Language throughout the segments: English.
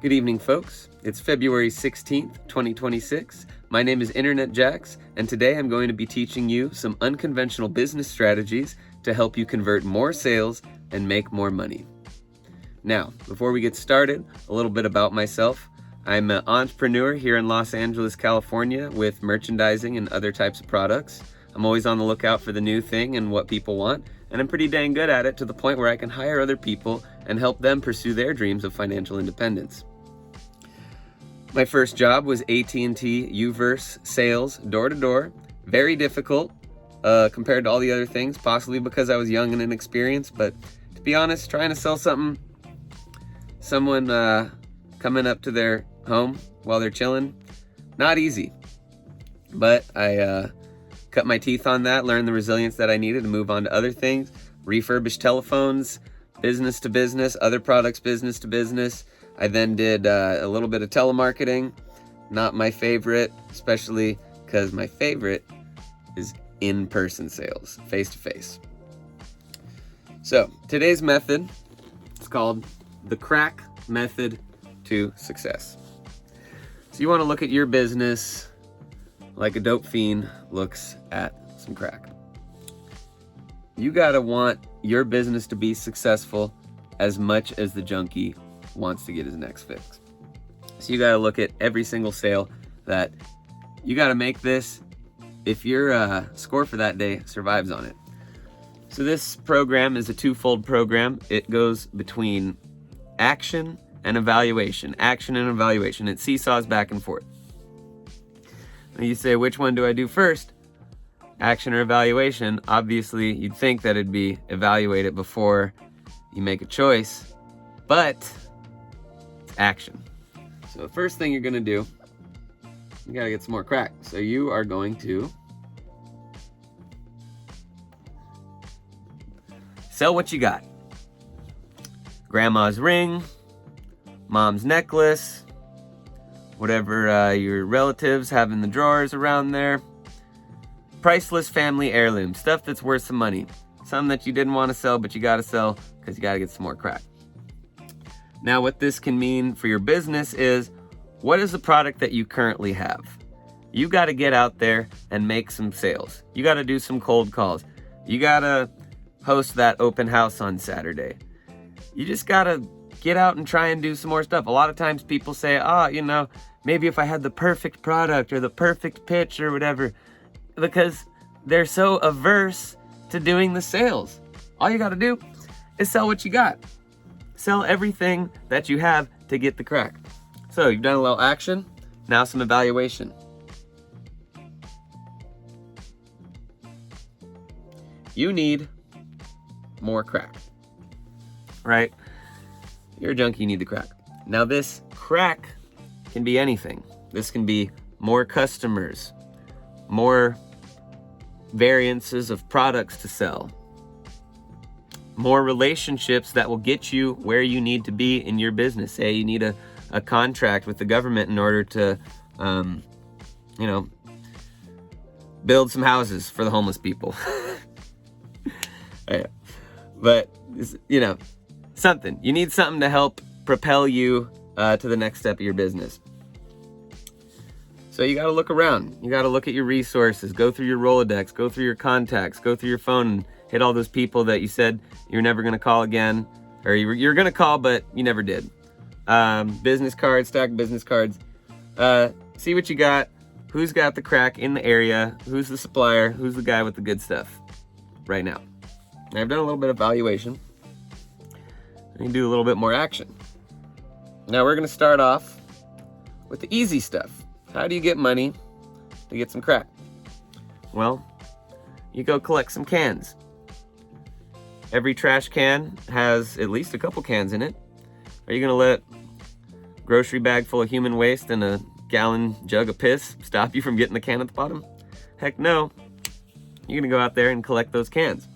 Good evening, folks. It's February 16th, 2026. My name is Internet Jax, and today I'm going to be teaching you some unconventional business strategies to help you convert more sales and make more money. Now, before we get started, a little bit about myself. I'm an entrepreneur here in Los Angeles, California, with merchandising and other types of products. I'm always on the lookout for the new thing and what people want, and I'm pretty dang good at it to the point where I can hire other people and help them pursue their dreams of financial independence. My first job was AT&T U-verse sales, door-to-door. Very difficult compared to all the other things, possibly because I was young and inexperienced, but to be honest, trying to sell someone coming up to their home while they're chilling, not easy. But I cut my teeth on that, learned the resilience that I needed to move on to other things, refurbish telephones, business to business, other products business to business. I then did a little bit of telemarketing, not my favorite, especially because my favorite is in-person sales, face-to-face. So today's method is called the crack method to success. So you want to look at your business like a dope fiend looks at some crack. You gotta want your business to be successful as much as the junkie wants to get his next fix. So you gotta look at every single sale that you gotta make this if your score for that day survives on it. So this program is a twofold program. It goes between action and evaluation. Action and evaluation. It seesaws back and forth. And you say, which one do I do first? Action or evaluation? Obviously, you'd think that it'd be evaluate it before you make a choice, but it's action. So the first thing you're gonna do, you gotta get some more crack. So you are going to sell what you got. Grandma's ring, mom's necklace, whatever your relatives have in the drawers around there. Priceless family heirloom, stuff that's worth some money. Something that you didn't want to sell, but you got to sell because you got to get some more crack. Now, what this can mean for your business is, what is the product that you currently have? You got to get out there and make some sales. You got to do some cold calls. You got to host that open house on Saturday. You just got to get out and try and do some more stuff. A lot of times people say, maybe if I had the perfect product or the perfect pitch or whatever, because they're so averse to doing the sales. All you got to do is sell what you got. Sell everything that you have to get the crack. So you've done a little action, now some evaluation. You need more crack, right? You're a junkie, you need the crack. Now this crack can be anything. This can be more customers, more variances of products to sell, more relationships that will get you where you need to be in your business. Say you need a contract with the government in order to, build some houses for the homeless people. Yeah. But, something. You need something to help propel you to the next step of your business. So you got to look around. You got to look at your resources. Go through your Rolodex. Go through your contacts. Go through your phone and hit all those people that you said you're never going to call again. Or you're going to call, but you never did. Business cards, stack business cards. See what you got. Who's got the crack in the area? Who's the supplier? Who's the guy with the good stuff right now? And I've done a little bit of evaluation. I can do a little bit more action. Now we're going to start off with the easy stuff. How do you get money to get some crack? Well, you go collect some cans. Every trash can has at least a couple cans in it. Are you going to let a grocery bag full of human waste and a gallon jug of piss stop you from getting the can at the bottom? Heck no. You're going to go out there and collect those cans.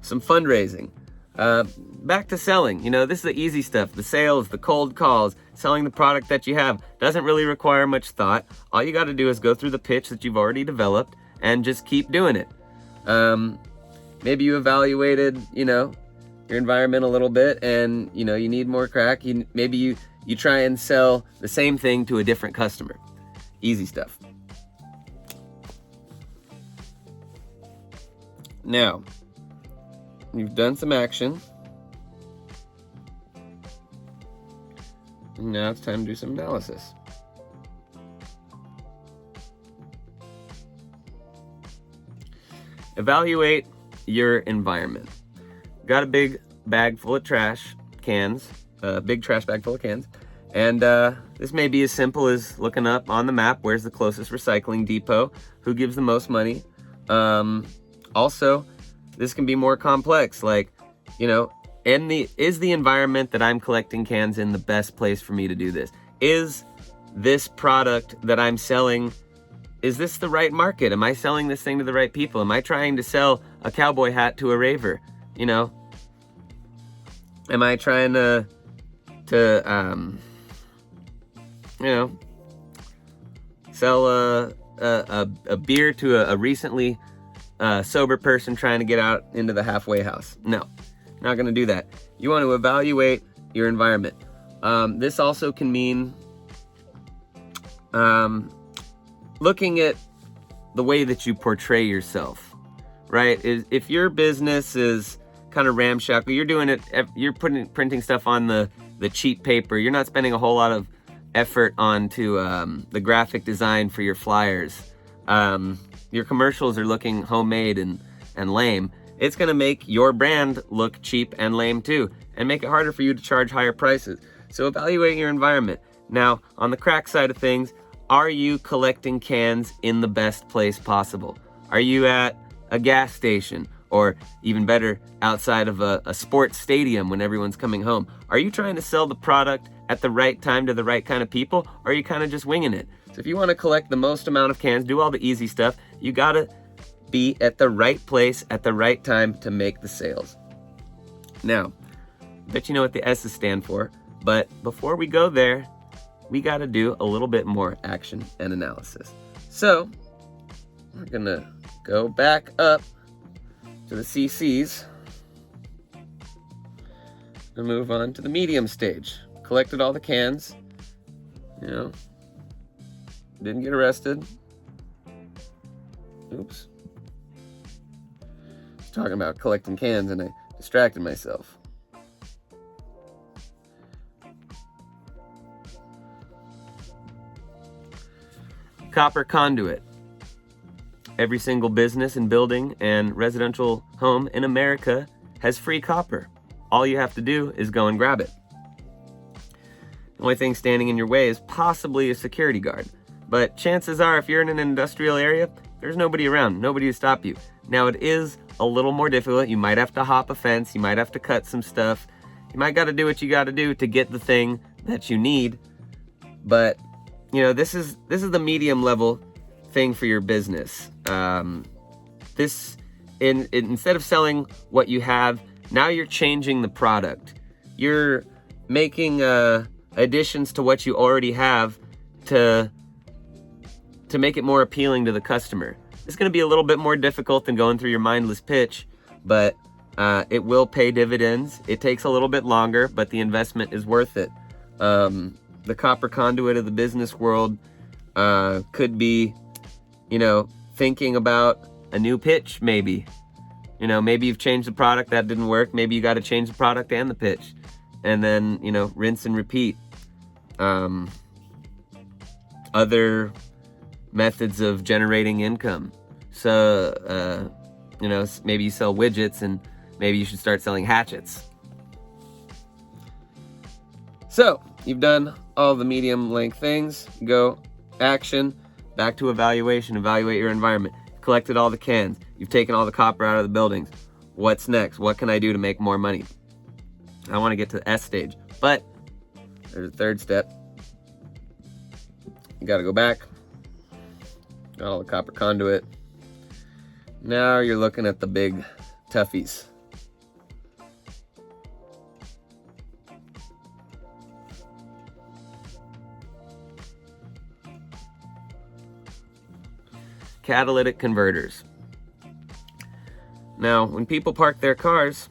Some fundraising. Back to selling. This is the easy stuff. The sales, the cold calls, selling the product that you have doesn't really require much thought. All you got to do is go through the pitch that you've already developed and just keep doing it. Maybe you evaluated, your environment a little bit and, you need more crack. Maybe you you try and sell the same thing to a different customer. Easy stuff. Now, you've done some action. And now it's time to do some analysis. Evaluate your environment. Got a big bag full of trash cans, a big trash bag full of cans, and this may be as simple as looking up on the map where's the closest recycling depot, who gives the most money. Also, this can be more complex, like, you know, is the environment that I'm collecting cans in the best place for me to do this? Is this product that I'm selling, is this the right market? Am I selling this thing to the right people? Am I trying to sell a cowboy hat to a raver? You know, am I trying to you know, sell a beer to a recently sober person trying to get out into the halfway house? No, not going to do that. You want to evaluate your environment. This also can mean looking at the way that you portray yourself, right? If your business is kind of ramshackle, you're doing it, you're printing stuff on the cheap paper, you're not spending a whole lot of effort onto the graphic design for your flyers, your commercials are looking homemade and lame, it's going to make your brand look cheap and lame too, and make it harder for you to charge higher prices. So evaluate your environment. Now, on the crack side of things, are you collecting cans in the best place possible? Are you at a gas station, or even better, outside of a sports stadium when everyone's coming home? Are you trying to sell the product at the right time to the right kind of people, or are you kind of just winging it? So if you want to collect the most amount of cans, do all the easy stuff, you gotta be at the right place at the right time to make the sales. Now, I bet you know what the S's stand for, but before we go there, we got to do a little bit more action and analysis. So we're gonna go back up to the CCs and move on to the medium stage. Collected all the cans, you know, didn't get arrested. Oops. I was talking about collecting cans and I distracted myself. Copper conduit. Every single business and building and residential home in America has free copper. All you have to do is go and grab it. The only thing standing in your way is possibly a security guard. But chances are, if you're in an industrial area, there's nobody around, nobody to stop you. Now, it is a little more difficult. You might have to hop a fence, you might have to cut some stuff. You might got to do what you got to do to get the thing that you need. But you know, this is the medium level thing for your business. Instead of selling what you have, now you're changing the product. You're making additions to what you already have to make it more appealing to the customer. It's going to be a little bit more difficult than going through your mindless pitch, but it will pay dividends. It takes a little bit longer, but the investment is worth it. The copper conduit of the business world could be, you know, thinking about a new pitch, maybe. You know, maybe you've changed the product, that didn't work. Maybe you got to change the product and the pitch. And then, you know, rinse and repeat. Other methods of generating income. So, you know, maybe you sell widgets and maybe you should start selling hatchets. So, you've done all the medium length things. Go action, back to evaluation. Evaluate your environment. Collected all the cans. You've taken all the copper out of the buildings. What's next? What can I do to make more money? I want to get to the S stage, but there's a third step. You got to go back. Got all the copper conduit. Now you're looking at the big toughies. Catalytic converters. Now, when people park their cars,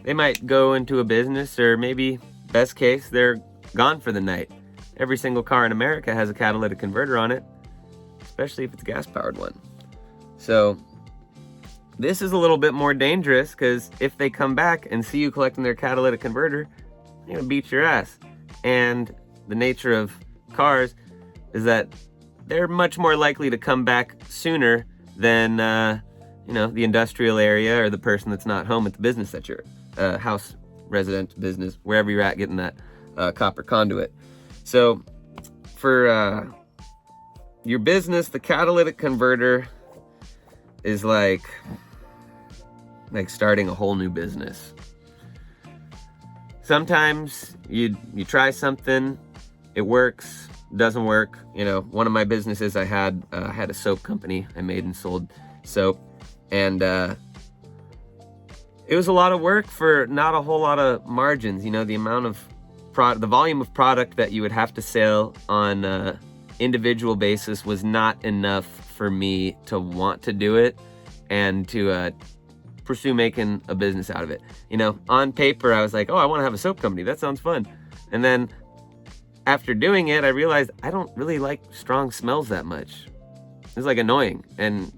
they might go into a business, or maybe best case, they're gone for the night. Every single car in America has a catalytic converter on it, especially if it's a gas-powered one. So this is a little bit more dangerous, because if they come back and see you collecting their catalytic converter, they're gonna beat your ass. And the nature of cars is that they're much more likely to come back sooner than the industrial area or the person that's not home at the business that you're house, resident, business, wherever you're at getting that copper conduit. So for your business, the catalytic converter is like starting a whole new business. Sometimes you try something, it works, doesn't work. One of my businesses I had a soap company. I made and sold soap, and it was a lot of work for not a whole lot of margins. The amount of the volume of product that you would have to sell on a individual basis was not enough for me to want to do it and to pursue making a business out of it. On paper, I was like, oh, I want to have a soap company. That sounds fun. And then after doing it, I realized I don't really like strong smells that much. It's annoying. And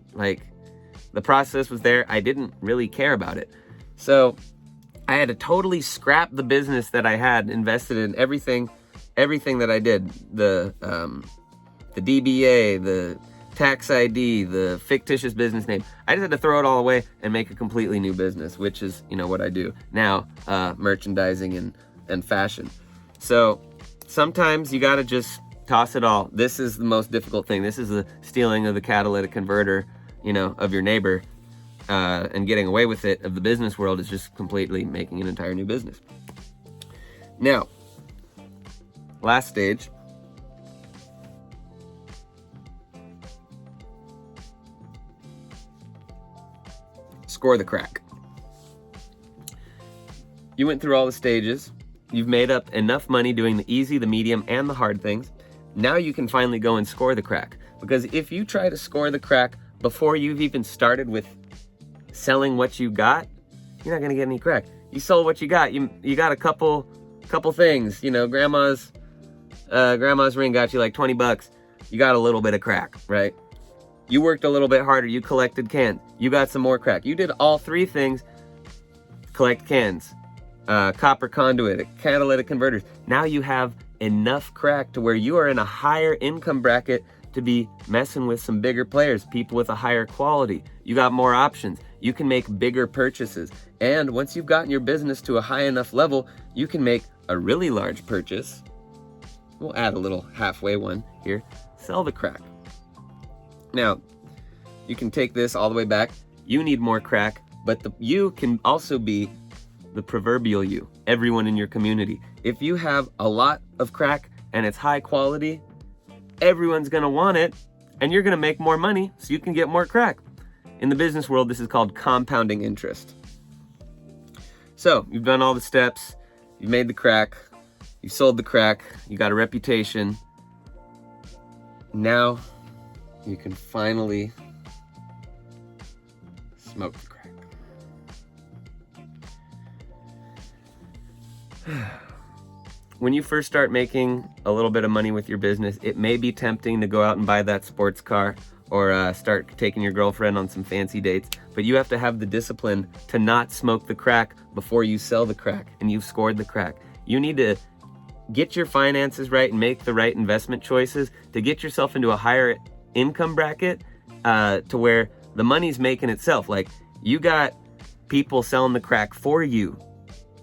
the process was there. I didn't really care about it. So I had to totally scrap the business that I had invested in, everything that I did. The DBA, the tax ID, the fictitious business name. I just had to throw it all away and make a completely new business, which is, what I do now, merchandising and fashion. So sometimes you got to just toss it all. This is the most difficult thing. This is the stealing of the catalytic converter, of your neighbor, and getting away with it of the business world is just completely making an entire new business. Now, last stage. Score the crack. You went through all the stages. You've made up enough money doing the easy, the medium, and the hard things. Now you can finally go and score the crack. Because if you try to score the crack before you've even started with selling what you got, you're not gonna get any crack. You sold what you got. You got a couple things. Grandma's ring got you like $20. You got a little bit of crack, right? You worked a little bit harder. You collected cans. You got some more crack. You did all three things. Collect cans, copper conduit, catalytic converters. Now you have enough crack to where you are in a higher income bracket to be messing with some bigger players, people with a higher quality. You got more options. You can make bigger purchases. And once you've gotten your business to a high enough level, you can make a really large purchase. We'll add a little halfway one here. Sell the crack. Now, you can take this all the way back. You need more crack, but you can also be the proverbial you, everyone in your community. If you have a lot of crack and it's high quality, everyone's gonna want it, and you're gonna make more money so you can get more crack. In the business world, this is called compounding interest. So, you've done all the steps, you've made the crack, you've sold the crack, you got a reputation. Now, you can finally smoke the crack. When you first start making a little bit of money with your business, it may be tempting to go out and buy that sports car or start taking your girlfriend on some fancy dates, but you have to have the discipline to not smoke the crack before you sell the crack and you've scored the crack. You need to get your finances right and make the right investment choices to get yourself into a higher income bracket to where the money's making itself. Like, you got people selling the crack for you.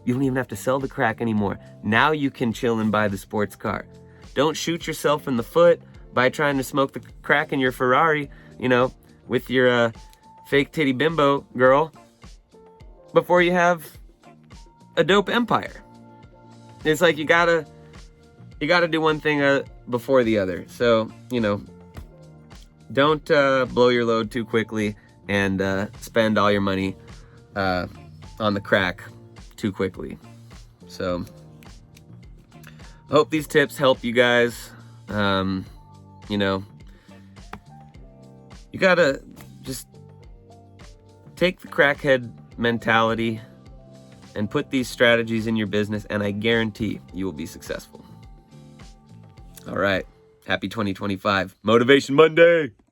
You don't even have to sell the crack anymore. Now you can chill and buy the sports car. Don't shoot yourself in the foot by trying to smoke the crack in your Ferrari, with your fake titty bimbo girl before you have a dope empire. It's like you gotta do one thing before the other. So, don't blow your load too quickly and spend all your money on the crack too quickly. So I hope these tips help you guys. You gotta just take the crackhead mentality and put these strategies in your business, and I guarantee you will be successful. All right. Happy 2025. Motivation Monday.